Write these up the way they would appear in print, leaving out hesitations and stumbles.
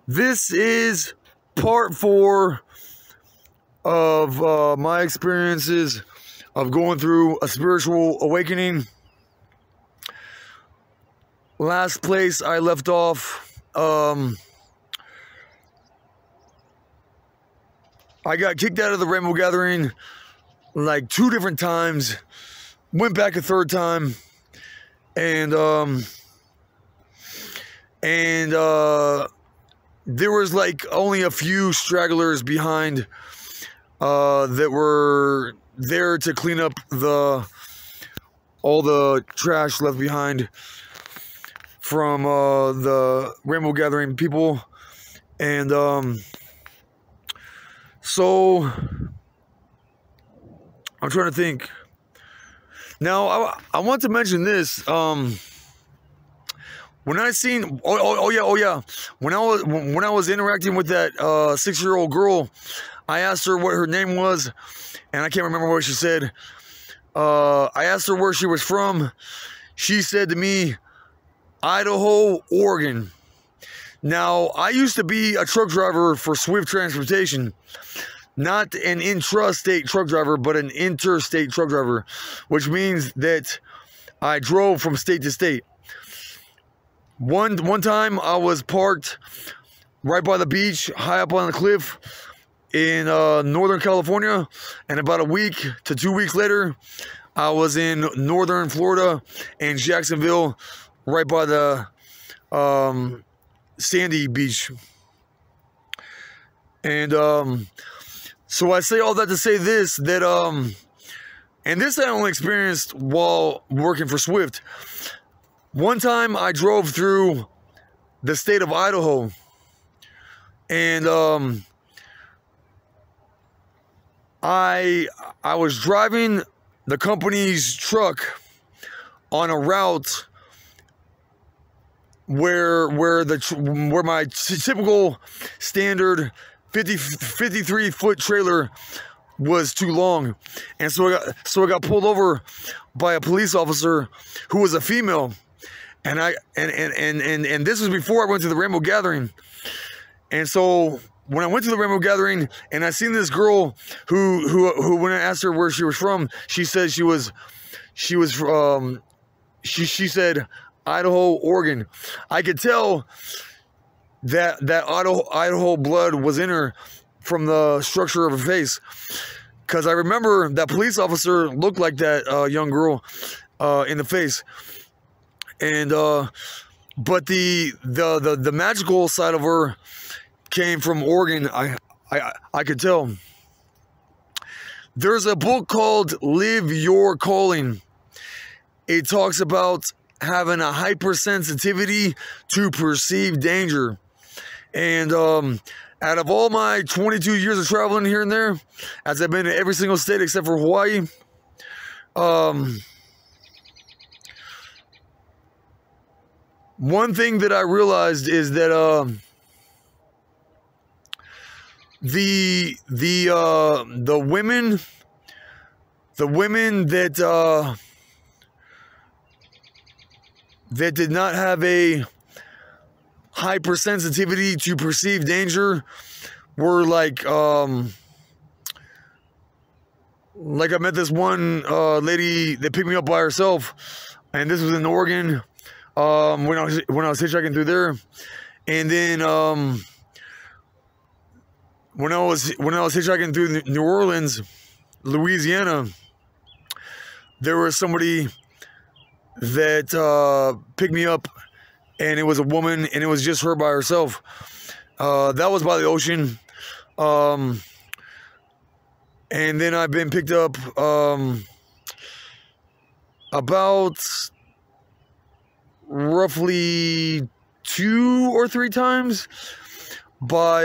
This is part 4 of my experiences of going through a spiritual awakening. Last place I left off, I got kicked out of the Rainbow Gathering like 2 different times, went back a 3rd time, and there was like only a few stragglers behind that were there to clean up all the trash left behind from the Rainbow Gathering people. And so I'm trying to think. Now I want to mention this. When I seen, oh yeah, when I was interacting with that 6-year-old girl, I asked her what her name was, and I can't remember what she said. I asked her where she was from. She said to me, Idaho, Oregon. Now, I used to be a truck driver for Swift Transportation. Not an intrastate truck driver, but an interstate truck driver, which means that I drove from state to state. One time I was parked right by the beach, high up on the cliff in Northern California, and about a week to 2 weeks later, I was in Northern Florida and Jacksonville, right by the sandy beach. And so I say all that to say this, that and this I only experienced while working for Swift. One time I drove through the state of Idaho, and I was driving the company's truck on a route where my typical standard 53-foot trailer was too long, and so I got pulled over by a police officer who was a female. And this was before I went to the Rainbow Gathering. And so when I went to the Rainbow Gathering and I seen this girl who when I asked her where she was from, she said she said Idaho, Oregon. I could tell that Idaho blood was in her from the structure of her face, because I remember that police officer looked like that young girl in the face. And but the magical side of her came from Oregon. I could tell. There's a book called Live Your Calling. It talks about having a hypersensitivity to perceived danger. And out of all my 22 years of traveling here and there, as I've been in every single state except for Hawaii, one thing that I realized is that the women that did not have a hypersensitivity to perceived danger were like I met this one lady that picked me up by herself, and this was in Oregon. When I was hitchhiking through there, and then when I was hitchhiking through New Orleans, Louisiana, there was somebody that picked me up, and it was a woman, and it was just her by herself. That was by the ocean, and then I've been picked up about roughly 2 or 3 times by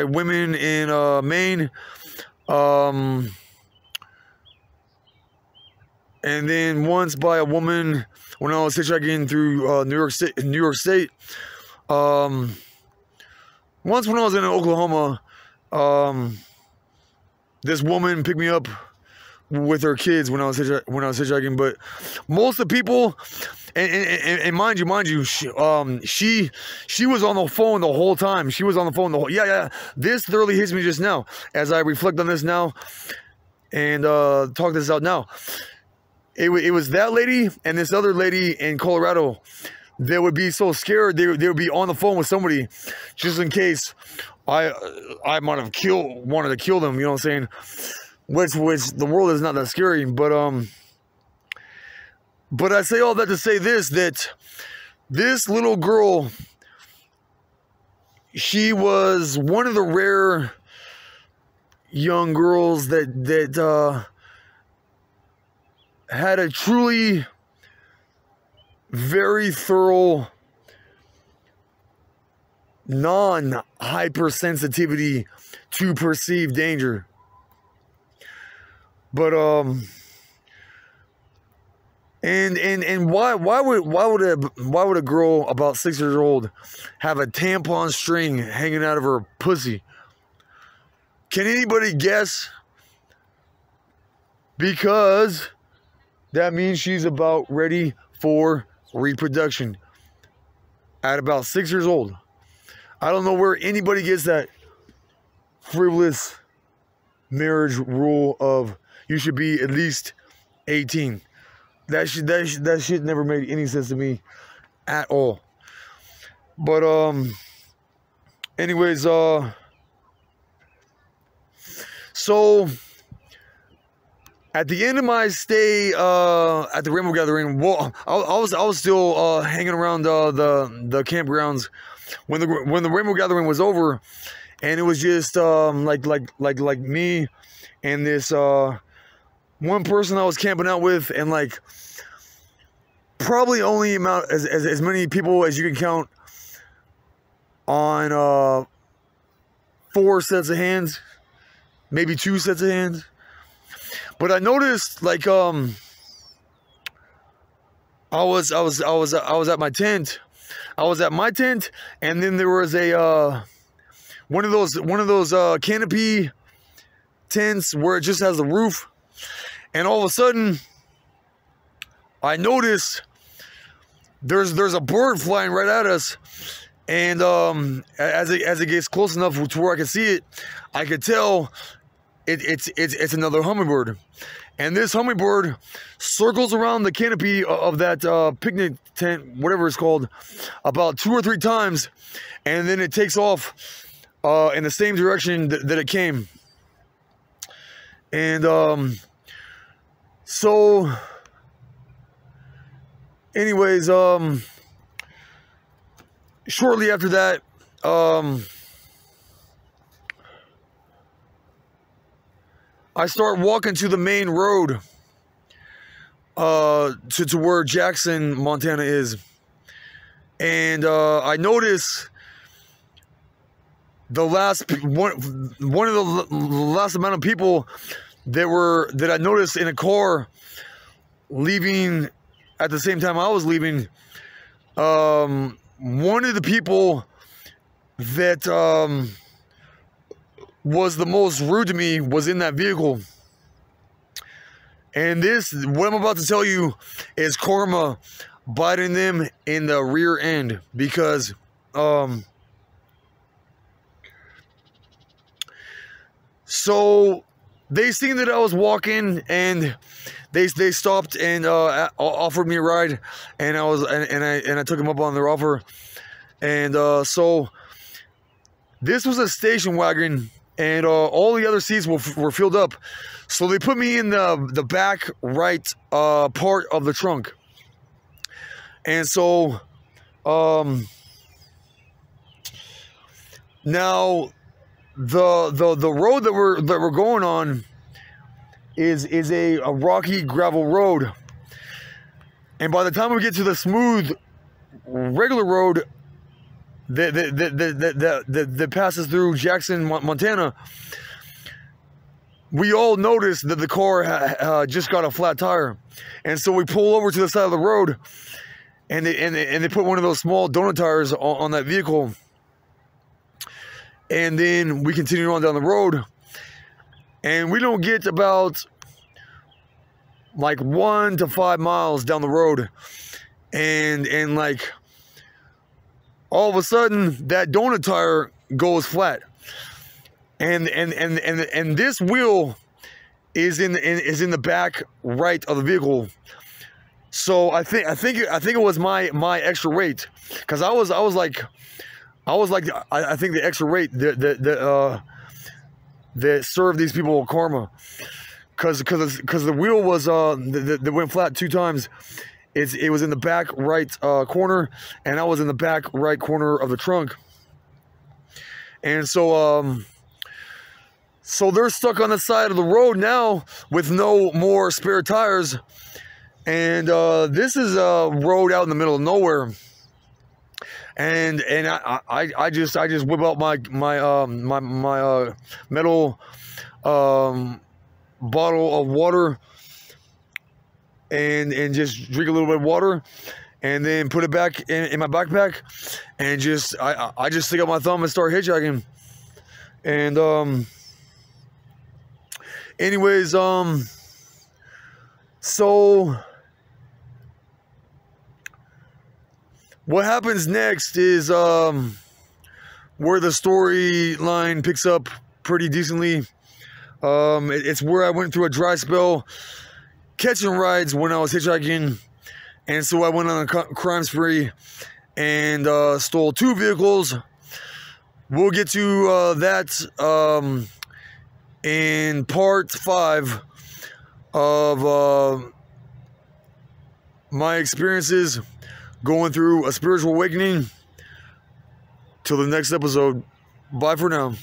women in Maine, and then once by a woman when I was hitchhiking through New York State. Once when I was in Oklahoma, this woman picked me up with her kids when I was hitchhiking. But most of the people And mind you, she was on the phone the whole time. She was on the phone the whole. Yeah. This thoroughly hits me just now as I reflect on this now and talk this out now. It was that lady and this other lady in Colorado. They would be so scared they would be on the phone with somebody just in case I might have wanted to kill them. You know what I'm saying? Which the world is not that scary, but I say all that to say this, that this little girl, she was one of the rare young girls that had a truly very thorough non-hypersensitivity to perceived danger. But and why would a girl about 6 years old have a tampon string hanging out of her pussy? Can anybody guess? Because that means she's about ready for reproduction at about 6 years old. I don't know where anybody gets that frivolous marriage rule of you should be at least 18. That shit never made any sense to me at all. But anyways, so at the end of my stay at the Rainbow Gathering, well, I was still hanging around the campgrounds when the Rainbow Gathering was over, and it was just like me and this one person I was camping out with, and like probably only as many people as you can count on 4 sets of hands, maybe 2 sets of hands. But I noticed, like, I was at my tent. I was at my tent, and then there was a one of those canopy tents where it just has the roof. And all of a sudden, I noticed there's a bird flying right at us. And as it gets close enough to where I can see it, I could tell it's another hummingbird. And this hummingbird circles around the canopy of that picnic tent, whatever it's called, about 2 or 3 times, and then it takes off in the same direction that it came. And so anyways, shortly after that, I start walking to the main road to where Jackson, Montana is. And I notice one of the last amount of people that I noticed in a car leaving at the same time I was leaving. One of the people that was the most rude to me was in that vehicle. And what I'm about to tell you is karma biting them in the rear end, because so they seen that I was walking, and they stopped and offered me a ride, and I took them up on their offer. And so this was a station wagon, and all the other seats were filled up. So they put me in the back right part of the trunk. And so now the road that we're going on is a rocky gravel road. And by the time we get to the smooth regular road that passes through Jackson, Montana, we all noticed that the car just got a flat tire. And so we pull over to the side of the road, and they put one of those small donut tires on that vehicle. And then we continue on down the road, and we don't get about like 1 to 5 miles down the road, and like all of a sudden that donut tire goes flat, and this wheel is in the back right of the vehicle. So I think it was my extra weight, because I think the extra weight that served these people karma, because the wheel was that went flat 2 times. It was in the back right corner, and I was in the back right corner of the trunk. And so they're stuck on the side of the road now with no more spare tires. And this is a road out in the middle of nowhere. And I just whip out my metal bottle of water, and just drink a little bit of water, and then put it back in my backpack, and I just stick out my thumb and start hitchhiking. And anyways, so what happens next is where the storyline picks up pretty decently. It's where I went through a dry spell catching rides when I was hitchhiking, and so I went on a crime spree and stole 2 vehicles. We'll get to that in part 5 of my experiences going through a spiritual awakening. Till the next episode, bye for now.